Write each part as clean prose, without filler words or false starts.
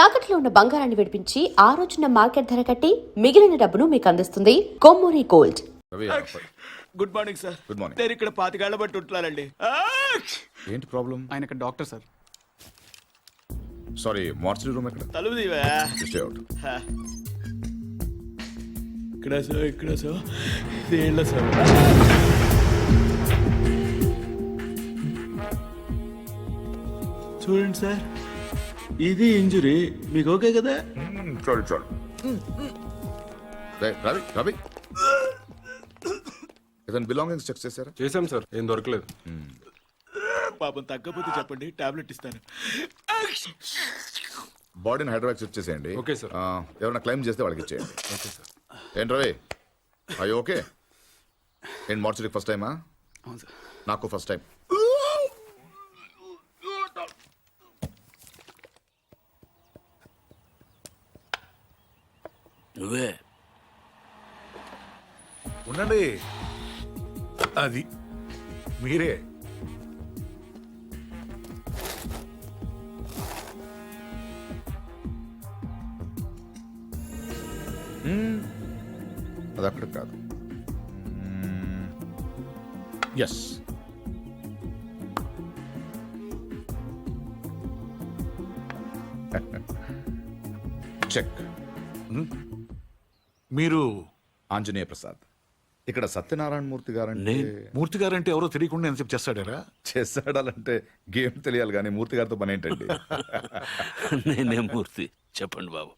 తాకట్లో ఉన్న బంగారాన్ని విడిపించి ఆ రోజున మార్కెట్ ధర కట్టి మిగిలిన డబ్బును మీకు అందిస్తుంది Kommuri gold. Good morning sir. Good morning. నేను ఇక్కడ 25 ఏళ్ల బట్టి ఉంటున్నానండి. ఏంటి ప్రాబ్లం? ఆయన ఇక్కడ doctor sir. Sorry, mortuary room ఎక్కడ? తలుపు తీవా. Stay out. ఇక్కడ సో ఇదేళ్ళ సార్. చూడండి సార్, ఇది ఇంజురీ. మీకు ఓకే కదా? చాలు చాలు. రవి రవి, ఇతను బిలాంగింగ్స్ చెక్ చేశారా? చేశాం సార్, ఏం దొరకలేదు. పాపం తగ్గపోతే చెప్పండి, టాబ్లెట్ ఇస్తాను. బాడీని హైదరాబాద్ చెక్ చేసేయండి. Okay sir. ఎవరైనా క్లైమ్ చేస్తే వాళ్ళకి ఇచ్చేయండి. Okay sir. ఏంటి రవి, అయ్యో ఓకే. ఏంటి మార్చరీకి ఫస్ట్ టైమా? అవును సార్. నాకు ఫస్ట్ టైం. నువ్వే ఉండండి, అది మీరే. అది అక్కడ కాదు. Yes, check. మీరు ఆంజనేయ ప్రసాద్. ఇక్కడ సత్యనారాయణ మూర్తి గారంటే మూర్తి గారంటే ఎవరో తెలియకుండా ఎంత చెప్పి చేస్తాడారా? చేస్తాడాలంటే గేమ్ తెలియాలి కానీ మూర్తి గారితో పని ఏంటండి? నేనే మూర్తి, చెప్పండి బాబు.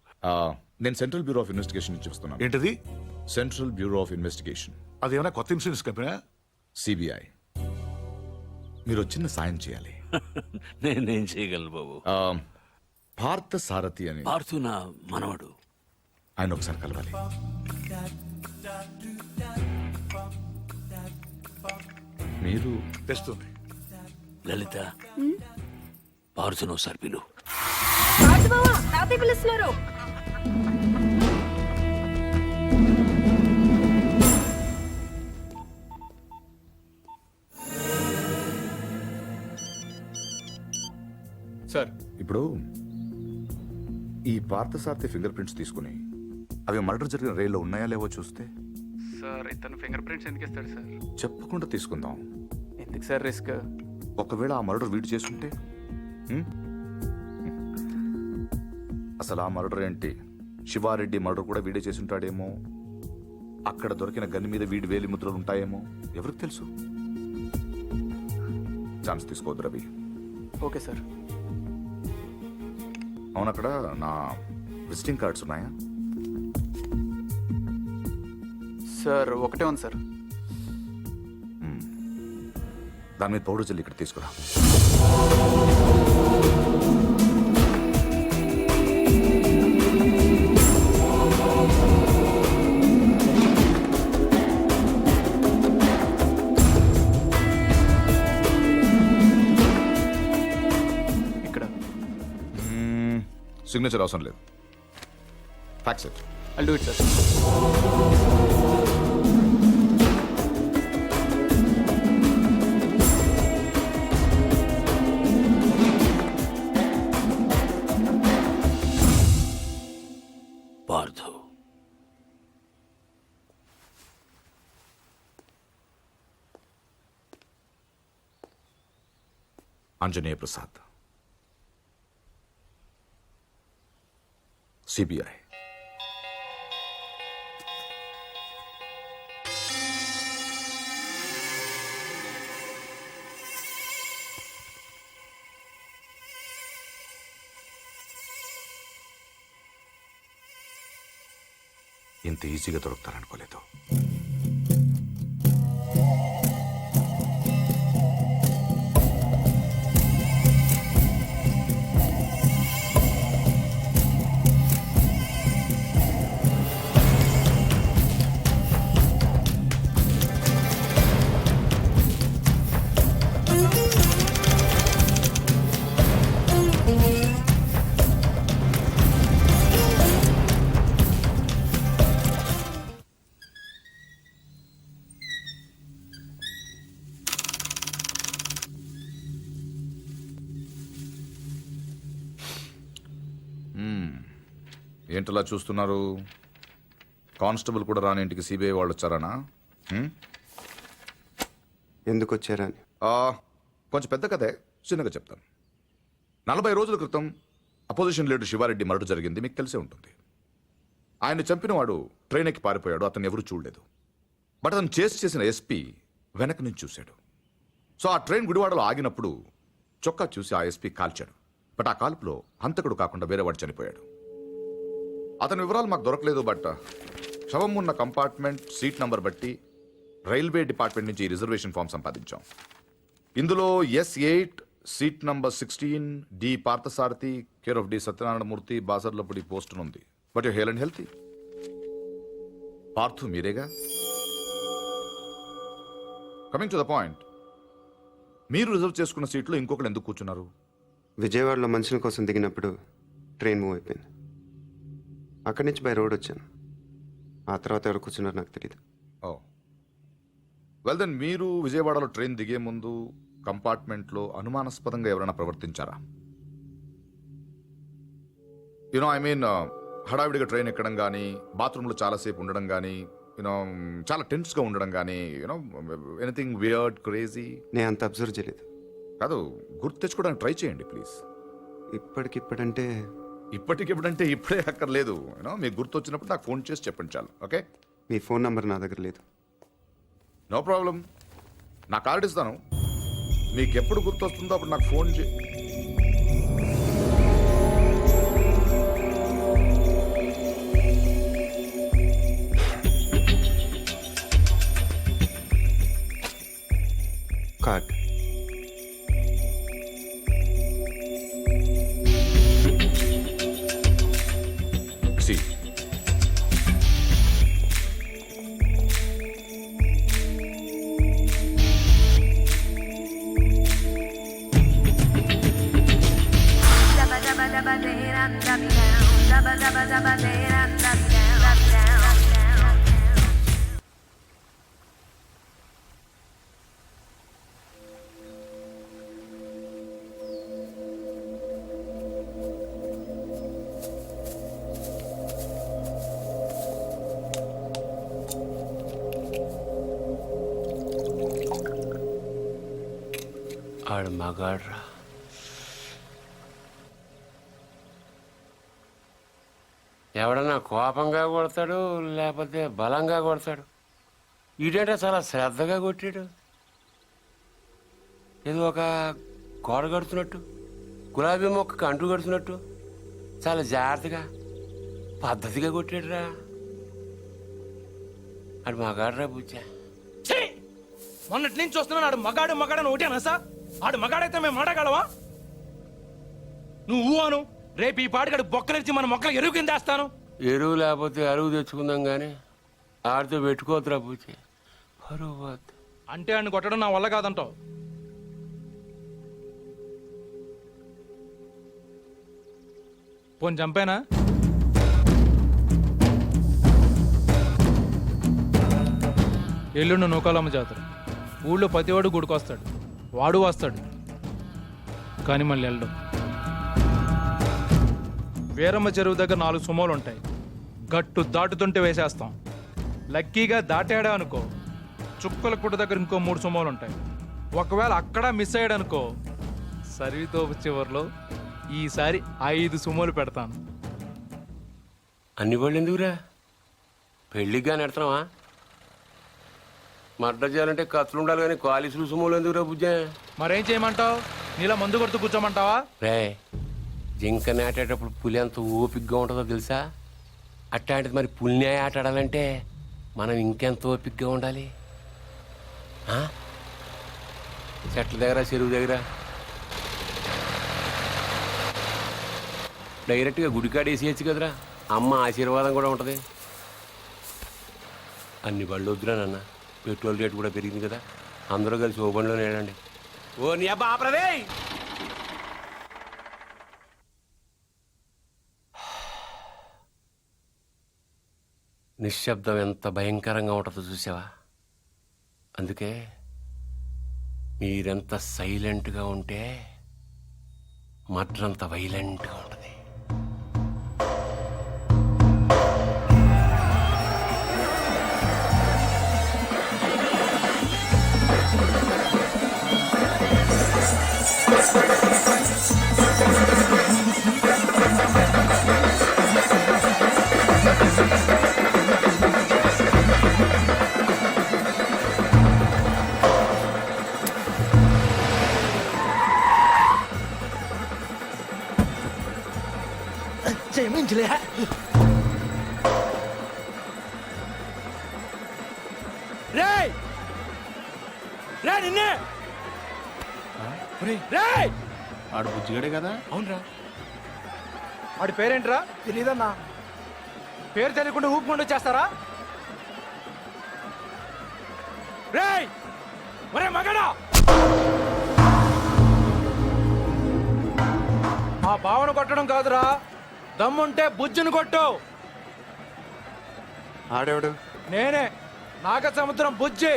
నేను సెంట్రల్ బ్యూరో ఆఫ్ ఇన్వెస్టిగేషన్ నుంచి వస్తున్నాను. ఏంటది? సెంట్రల్ బ్యూరో ఆఫ్ ఇన్వెస్టిగేషన్, అదేమైనా కొత్త ఇన్సూరెన్స్ కంపెనీ? సిబిఐ. మీరు చిన్న సాయం చేయాలి. నేనేం చేయగలను బాబు? పార్థ సారథి అని పార్థు నా మనవడు. ఆయన ఒకసారి కలవాలి. మీరు తెస్తుంది. లలిత, పార్థును ఒకసారి పిలు. పిలుస్తున్నారు. సార్, ఇప్పుడు ఈ పార్థసారథి ఫింగర్ ప్రింట్స్ తీసుకుని అవి మర్డర్ జరిగిన రైల్లో ఉన్నాయా లేవో చూస్తే. సార్ ఇతను ఫింగర్ ప్రింట్స్ ఎందుకు ఇస్తాడు సార్? చెప్పకుండా తీసుకుందాం. ఎందుకు సార్ రిస్క్? ఒకవేళ ఆ మర్డర్ వీడు చేసుంటే? అసలు ఆ మర్డర్ ఏంటి, శివారెడ్డి మర్డర్ కూడా వీడే చేసుంటాడేమో. అక్కడ దొరికిన గన్ మీద వీడి వేలి ముద్రలు ఉంటాయేమో, ఎవరికి తెలుసు. ఛాన్స్ తీసుకోవద్దు రవి. Okay sir. అవును, అక్కడ నా విజిటింగ్ కార్డ్స్ ఉన్నాయా? సార్ ఒకటే ఉంది సార్. దాని మీద పౌడర్ జల్లి ఇక్కడ తీసుకురా. ఇక్కడ సిగ్నేచర్ అవసరం లేదు. Fax it. I'll do it, sir. Parthu, Anjaneya Prasad, CBI. ఇంత ఈజీగా దొరుకుతారనుకోలేదు. ఏంటలా చూస్తున్నారు? కానిస్టేబుల్ కూడా రాని ఇంటికి సిబిఐ వాళ్ళు వచ్చారానా? ఎందుకు వచ్చారని. కొంచెం పెద్ద కథే, చిన్నగా చెప్తాను. 40 రోజుల క్రితం అపోజిషన్ లీడర్ శివారెడ్డి మర్డర్ జరిగింది, మీకు తెలిసే ఉంటుంది. ఆయన చంపినవాడు ట్రైన్ ఎక్కి పారిపోయాడు, అతను ఎవరు చూడలేదు. బట్ అతను చేసిన ఎస్పీ వెనక నుంచి చూశాడు. సో ఆ ట్రైన్ గుడివాడలో ఆగినప్పుడు చొక్కా చూసి ఆ ఎస్పీ కాల్చాడు. బట్ ఆ కాల్పులో హంతకుడు కాకుండా వేరేవాడు చనిపోయాడు. అతని వివరాలు మాకు దొరకలేదు. బట్ శవం ఉన్న కంపార్ట్మెంట్ సీట్ నంబర్ బట్టి రైల్వే డిపార్ట్మెంట్ నుంచి రిజర్వేషన్ ఫామ్ సంపాదించాం. ఇందులో S8 seat number 16 D Parthasarathi care of D Satyanarayanamurthy Basarlapudi post ఉంది. But you hale and healthy. Parthu మీరేగా? కమింగ్ టు ద పాయింట్, మీరు రిజర్వ్ చేసుకున్న సీట్లో ఇంకొకరు ఎందుకు కూర్చున్నారు? విజయవాడలో మనుషుల కోసం దిగినప్పుడు ట్రైన్ మూవ్ అయిపోయింది. అక్కడి నుంచి బై రోడ్ వచ్చాను. ఆ తర్వాత ఎవరు కూర్చున్నారు నాకు తెలియదు. ఓ వెల్ దెన్, మీరు విజయవాడలో ట్రైన్ దిగే ముందు కంపార్ట్మెంట్లో అనుమానాస్పదంగా ఎవరైనా ప్రవర్తించారా? యునో ఐ మీన్ హడావిడిగా ట్రైన్ ఎక్కడం కానీ, బాత్రూంలో చాలాసేపు ఉండడం కానీ, యూనో చాలా టెన్స్గా ఉండడం కానీ, యూనో ఎనీథింగ్ వియర్డ్ క్రేజీ? నేను అంత అబ్జర్వ్ చేయలేదు. కాదు, గుర్తు తెచ్చుకోవడానికి ట్రై చేయండి ప్లీజ్. ఇప్పటికిప్పుడంటే ఇప్పటికిప్పుడంటే ఇప్పుడే అక్కర్లేదు. యూనో మీకు గుర్తు వచ్చినప్పుడు నాకు ఫోన్ చేసి చెప్పండి చాలు. ఓకే? మీ ఫోన్ నంబర్ నా దగ్గర లేదు. నో ప్రాబ్లం, నా కార్డు ఇస్తాను. మీకు ఎప్పుడు గుర్తు వస్తుందో అప్పుడు నాకు ఫోన్ చే. కార్డ్. సి ఆడు మగాడ్రా. ఎవడన్నా కోపంగా కొడతాడు, లేకపోతే బలంగా కొడతాడు. ఈడేంటే చాలా శ్రద్ధగా కొట్టాడు. ఏదో ఒక గోడ కడుతున్నట్టు, గులాబీ మొక్కకు అంటు కడుతున్నట్టు చాలా జాగ్రత్తగా పద్ధతిగా కొట్టాడురా. ఆడు మగాడ్రా బుజ్జా. మొన్నటి నుంచి చూస్తున్నాను. ఆడు మగాడు మగాడని ఒకటేనా సార్? ఆడు మగాడైతే మేము మాడగలవా? నువ్వు అను, రేపు ఈ పాటికాడు బొక్కలిచ్చి మన మొక్కలు ఎరువు కింద వేస్తాను. ఎరువు లేకపోతే అరువు తెచ్చుకుందాం కానీ ఆడితో పెట్టుకోవద్దురా బుజ్జి, పరువు పోద్ది. అంటే ఆడిని కొట్టడం నా వల్ల కాదంటావు? పోని చంపేనా? ఎల్లుండి నూకాలమ్మ జాతర. ఊళ్ళో ప్రతివాడు గుడికొస్తాడు, వాడు వస్తాడు, కానీ మళ్ళీ వెళ్ళడం. వీరమ్మ చెరువు దగ్గర 4 సుమోలు ఉంటాయి. గట్టు దాటుతుంటే వేసేస్తాం. లక్కీగా దాటాడా అనుకో, చుక్కల కుట్ట దగ్గర ఇంకో 3 సుమోలు ఉంటాయి. ఒకవేళ అక్కడ మిస్ అయ్యాడనుకో, సరితో చివరిలో ఈసారి 5 సుమోలు పెడతాను. అన్ని వాళ్ళు ఎందుకురా? పెళ్ళిగా నెడతావా? మర్డర్ చేయాలంటే కత్తులు ఉండాలి కానీ కాలిసులు సుమోలు ఎందుకురా బుజ్జా? మరేం చేయమంటావు? నీలా మందు కొడుతూ కూర్చోమంటావా? రే, జింక నాటేటప్పుడు పులి ఎంత ఓపికగా ఉంటుందో తెలుసా? అట్లాంటిది మరి పులిని ఆట ఆడాలంటే మనం ఇంకెంత ఓపికగా ఉండాలి. చెట్ల దగ్గర, చెరువు దగ్గర డైరెక్ట్గా గుడికాడ వేసేయచ్చు కదరా. అమ్మ ఆశీర్వాదం కూడా ఉంటుంది. అన్ని బళ్ళు వద్దురా నాన్న, పెట్రోల్ రేటు కూడా పెరిగింది కదా. అందరూ కలిసి ఓ బండిలోనే వెళ్ళండి. ఓ నీ అబ్బా ఆపరదే. నిశ్శబ్దం ఎంత భయంకరంగా ఉంటుందో చూసావా? అందుకే మీరెంత సైలెంట్గా ఉంటే మర్డర్ అంత వైలెంట్గా ఉంటుంది. క్షమించలే. రేయ్ రే నిన్నే రేయ్. ఆడు బుజ్జిగాడే కదా. అవునరా, వాడి పేరేంట్రా? తెలీదన్నా. పేరు తెలియకుండా ఊపుకుంటూ చేస్తారా? రేయ్ ఒరే మగడా, ఆ బావను కొట్టడం కాదురా, దమ్ముంటే బుజ్జును కొట్టు. ఆడేవాడు నేనే, నాగ సముద్రం బుజ్జి.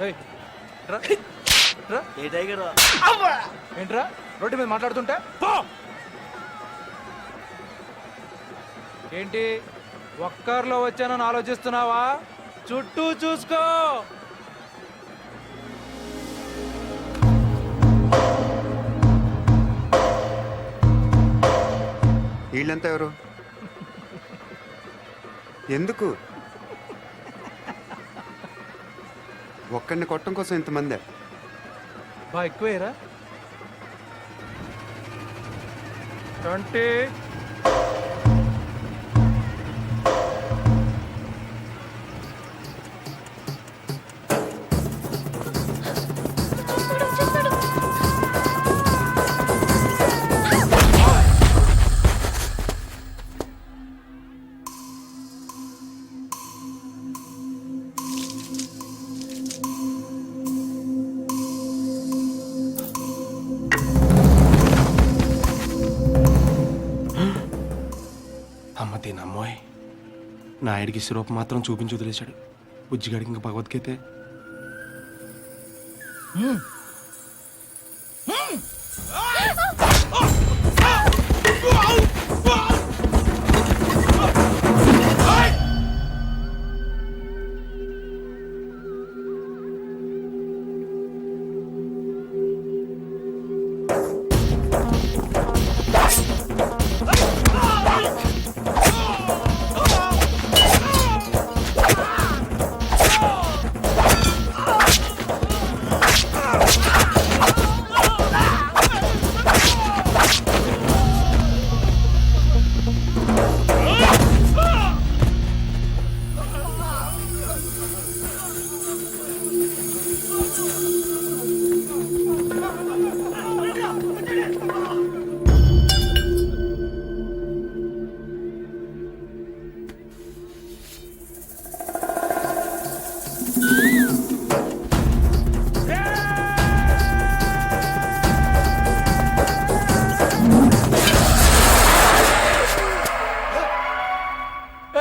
ఏయ్, రా, రా. ఏ టైగర్ ఏంట్రా రోడ్డు మీద మాట్లాడుతుంటే పో. ఏంటి ఒక్కర్లో వచ్చానని ఆలోచిస్తున్నావా? చుట్టూ చూసుకో. వీళ్ళంతా ఎవరు? ఎందుకు ఒక్కడిని కొట్టడం కోసం ఇంతమంది? బా ఎక్కువేరా. 20. అమ్మ తినమ్మోయ్, నాయుడికి సిరప్ మాత్రం చూపించి వదిలేశాడు. బుజ్జిగాడికి ఇంకా భగవద్గీతే.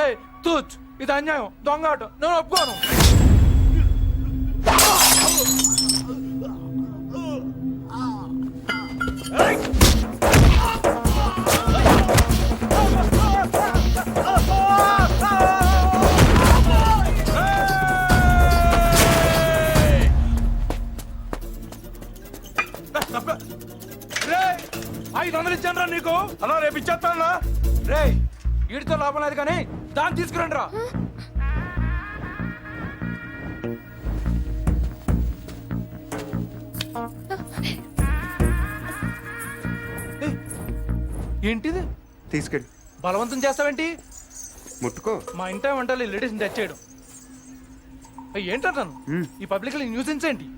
ఏయ్ తూచ్, ఇది అన్యాయం, దొంగ ఆట, నేను ఒప్పుకోను. రేయ్ 500 ఇచ్చాను నీకు. అలా రేపు ఇచ్చేస్తాను. రేయ్ వీడితో లాభం లేదు కానీ దాన్ని తీసుకురండి రా. ఏయ్, ఏంటిది? తీసుకెళ్ళి బలవంతం చేస్తావేంటి? ముట్టుకో. మా ఇంట వంటలు లేడీస్ని టచ్ చేయడం. ఏయ్, ఏంటంటాను ఈ పబ్లిక్ న్యూసెన్స్ ఏంటి?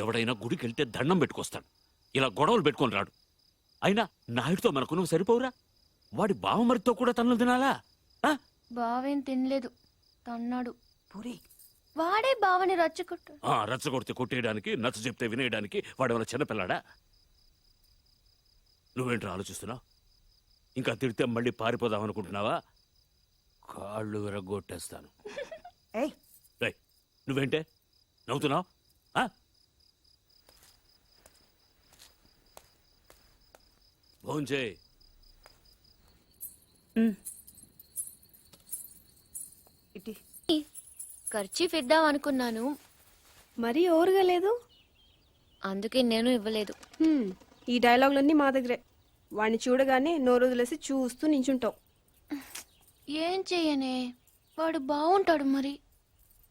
ఎవడైనా గుడికి వెళ్తే దండం పెట్టుకొస్తాడు, ఇలా గొడవలు పెట్టుకొని రాడు. అయినా నాయుడితో మనకు నువ్వు సరిపోవురా? వాడి బావమరితో కూడా తన్నులు తినాలా? బావేం తినలేదు తన్నాడు. పూరి వాడే బావని రచ్చుకుంటా. రచ్చగొడితే కొట్టేయడానికి, నచ్చ చెప్తే వినేయడానికి వాడేమైనా చిన్నపిల్లాడా? నువ్వేంట్రా ఆలోచిస్తున్నావు? ఇంకా తిడితే మళ్ళీ పారిపోదాం అనుకుంటున్నావా? కాళ్ళు విరగొట్టేస్తాను. ఏయ్ రేయ్, నువ్వేంటే నవ్వుతున్నావు? భోంచేయ్. ఇటీ ఖర్చీఫ్ ఇద్దాం అనుకున్నాను, మరీ ఓవర్గా లేదు. అందుకే నేను ఇవ్వలేదు. ఈ డైలాగులన్నీ మా దగ్గరే. వాడిని చూడగానే నోరు వదిలేసి చూస్తూ నించుంటావు. ఏం చెయ్యనే, వాడు బాగుంటాడు. మరి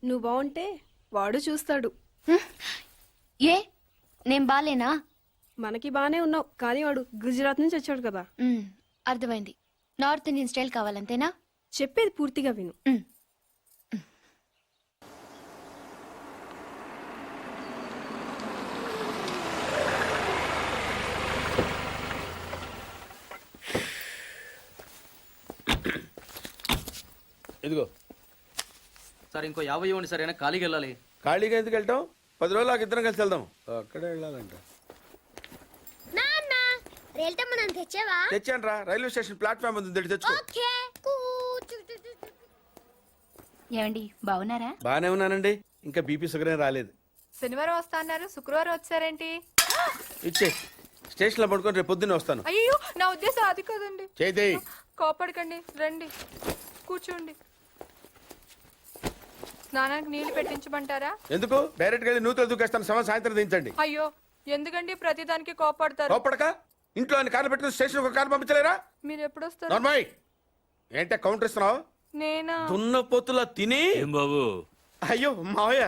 నువ్వు బాగుంటే వాడు చూస్తాడు. ఏ నేను బాలేనా? మనకి బానే ఉన్నావు, కానీ వాడు గుజరాత్ నుంచి వచ్చాడు కదా. అర్థమైంది. నార్త్ ఇండియన్ స్టైల్ కావాలంతేనా? చెప్పేది పూర్తిగా విను. ఇదిగో సార్, ఇంకో 50 ఇవ్వండి సార్. అయినా ఖాళీకి వెళ్ళాలి. ఖాళీగా ఎందుకు వెళ్తాం? 10 రోజులు నాకు ఇద్దరం కలిసి వెళ్దాం. అక్కడే వెళ్ళాలంట. తెచ్చాను రా, రైల్వే స్టేషన్ ప్లాట్ఫామ్ ఉంది, తెచ్చుకో. ఏమండి బాగున్నారా? బానే ఉన్నానండి. ఇంకా బీపీ షుగర్ ఏం రాలేదు. శనివారం వస్తా అన్నారు, శుక్రవారం వచ్చారేంటి? ఇచ్చే స్టేషన్ లో పడుకొని రేపు పొద్దున్నే వస్తాను. అయ్యో, నా ఉద్దేశం అది కాదండి. చేయి. కోపడకండి, రండి కూర్చోండి. స్నానానికి నీళ్లు పెట్టించమంటారా? ఎందుకు? డైరెక్ట్ గా నూతులు దూకేస్తాను. సాయంత్రం దించండి. అయ్యో, ఎందుకండి ప్రతిదానికి కోపడతారు? లోపడక ఇంట్లో అన్ని కార్లు పెట్టుకుని స్టేషన్ ఒక కారు పంపించలేరా? మీరు ఎప్పుడు వస్తారు? నార్మల్ ఏంటే కౌంటర్ ఇస్తున్నావు? నేనా? దున్నపోతులా తిని. ఏం బాబు, అయ్యో మావయ్య,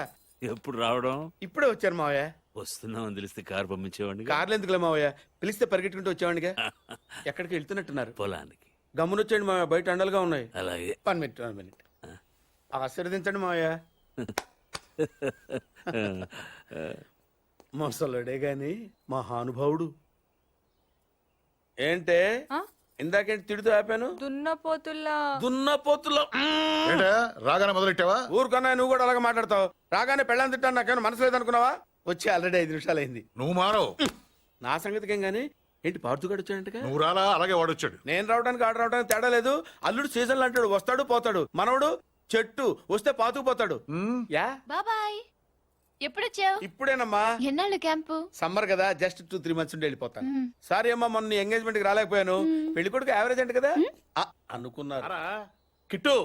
ఎప్పుడు రావడం? ఇప్పుడే వచ్చాను మావయ్య. వస్తున్నామని తెలిస్తే కారు పంపించేవాడిని. కార్లు ఎందుకులే మావయ్య, పిలిస్తే పరిగెట్టుకుంటూ వచ్చేవాడిగా. ఎక్కడికి వెళ్తున్నట్టున్నారు? పొలానికి. గమ్మునొచ్చేయండి మావయ్య, బయట అండలుగా ఉన్నాయి. అలాగే. 1 మినిట్. ఆశీర్వదించండి మావయ్య. మొసలుడే గాని మహానుభావుడు. ఏంటే ఇందాకేంటి తిడుతూ ఆపాను? దున్నపోతుల్లో రాగానే మొదలెట్టావా? ఊరుకన్నా, నువ్వు కూడా అలాగే మాట్లాడతావు. రాగానే పెళ్ళని తిట్టాను, నాకేమైనా మనసు లేదనుకున్నావా? వచ్చి ఆల్రెడీ 5 నిమిషాలు అయింది. నువ్వు మారవు. నా సంగతికేం గానీ ఏంటి పార్తుగాడు వచ్చాడంటగా? నువ్వు రాలా, అలాగే వాడొచ్చాడు. నేను రావడానికి ఆడ రావడానికి తేడా లేదు. అల్లుడు సీజన్లు అంటాడు, వస్తాడు పోతాడు. మనవడు చెట్టు వస్తే పాతుకుపోతాడు. యా బాబాయ్, ఎప్పుడొచ్చావు? ఇప్పుడేనమ్మా. ఎన్నాళ్ళు క్యాంపు? సమ్మర్ కదా, జస్ట్ 2-3 మంత్స్ ఉండి వెళ్ళిపోతాను. సారీ అమ్మా, మొన్న ఎంగేజ్మెంట్ కి రాలేకపోయాను. పెళ్లి కొడుకు యావరేజ్ అంటే కదా అనుకున్నారు. కిట్టు,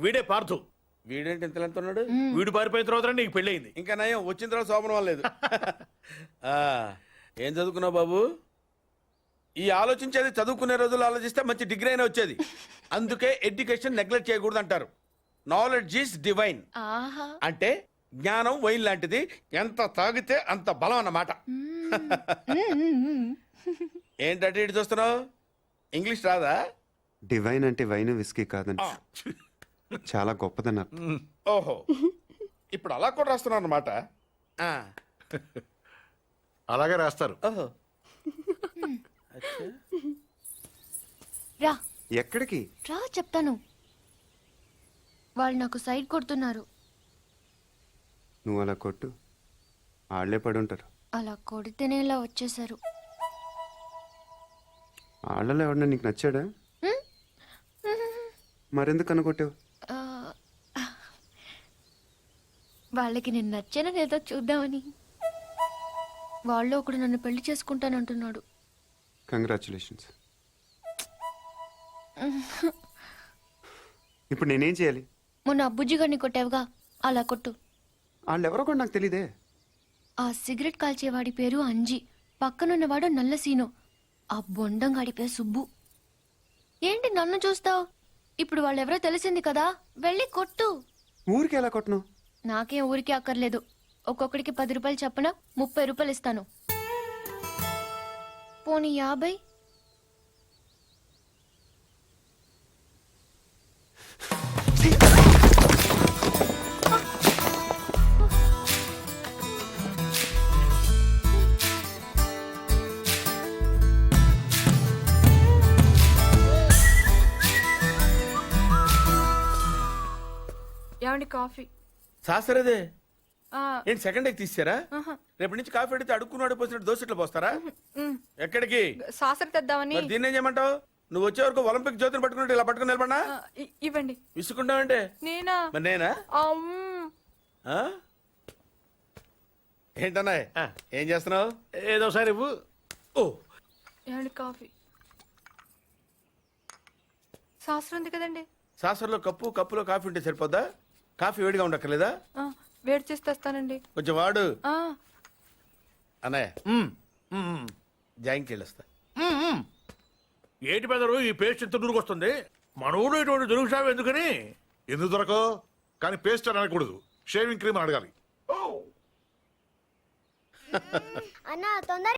వీడే పార్థు. వీడేంటి ఇంత ఉన్నాడు? వీడు పారిపోయిన తర్వాత నీకు పెళ్ళయింది. ఇంకా నయం, వచ్చిన తర్వాత శోభనం లేదు. ఏం చదువుకున్నావు బాబు? ఈ ఆలోచించేది చదువుకునే రోజులు ఆలోచిస్తే మంచి డిగ్రీ అయినా వచ్చేది. అందుకే ఎడ్యుకేషన్ నెగ్లెక్ట్ చేయకూడదు అంటారు. Knowledge is divine. అంటే జ్ఞానం వైన్ లాంటిది, ఎంత తాగితే అంత బలం అన్నమాట. ఏంటంటే ఇటు చూస్తున్నావు? ఇంగ్లీష్ రాదా? డివైన్ అంటే వైన్ విస్కీ కాదని, చాలా గొప్పదన్నారు. ఓహో, ఇప్పుడు అలా కూడా రాస్తున్నావు అన్నమాట. అలాగే రాస్తారు. ఓహో, రా. ఎక్కడికి రా చెప్తాను. వాళ్ళు నాకు సైడ్ కొడుతున్నారు. నువ్వు అలా కొట్టు, ఆళ్లే పడి ఉంటారు. అలా కొడితేనే ఇలా వచ్చేసారు. ఆళ్ళలో ఎవడన్నా నీకు నచ్చాడా? మరెందుకు అనుకొట్టావు? వాళ్ళకి నేను నచ్చానా లేదో చూద్దామని. వాళ్ళు ఒకడు నన్ను పెళ్లి చేసుకుంటానంటున్నాడు. కంగ్రాచులేషన్స్. ఇప్పుడు నేనేం చేయాలి? మొన్న అబ్బుజ్జి గారిని కొట్టావుగా, అలా కొట్టు. వాళ్ళెవరో కూడా నాకు తెలీదే. ఆ సిగరెట్ కాల్చేవాడి పేరు అంజి, పక్కనున్నవాడు నల్ల సీను, ఆ బొండంగాడి పేరు సుబ్బు. ఏంటి నన్ను చూస్తావు? ఇప్పుడు వాళ్ళెవరో తెలిసింది కదా, వెళ్ళి కొట్టు. ఊరికి ఎలా కొట్టను? నాకేం ఊరికి అక్కర్లేదు. ఒక్కొక్కడికి 10 రూపాయలు చప్పున 30 రూపాయలు ఇస్తాను. పోనీ 50? ఏమండి కాఫీ సాసరేదే ఏంటి సెకండ్ ఎగ్ తీసారా రేపటి నుంచి కాఫీ అడిగితే అడుక్కున్నాడు పోసినట్టు దోశట్లు పోస్తారా ఎక్కడికి సాసర తెద్దామని మరి దీన్ని ఏం చేయమంటావు నువ్వు వచ్చే వరకు ఒలింపిక్ జ్యోతిని పట్టుకున్నట్టు ఇలా పట్టుకుని నిలబడినా ఇవ్వండి విసుకుంటావంటే నేనా మరి నేనా ఆ? ఏంటన్నా ఏం చేస్తున్నావు ఏదో సార్ ఇవ్వు. ఓ ఏమండి కాఫీ సాసర ఉంది కదండి సాసర్లో కప్పులో కాఫీ ఉంటే సరిపోద్దా కాఫీ వేడిగా ఉండక్కర్లేదా వేడి చేసి తెస్తానండి కొంచెం వాడు ఆ, అన్నయ్య జాయింట్కి వెళ్ళొస్తా ఏంటి పెదరు ఈ పేస్ట్ ఇంత దూరుకొస్తుంది మన ఊళ్ళో ఇటువంటి దొరుకుతావు ఎందుకని? ఎందుకు దొరకవు కానీ పేస్ట్ అని అనకూడదు షేవింగ్ క్రీమ్ అని అడగాలి అన్న తొందర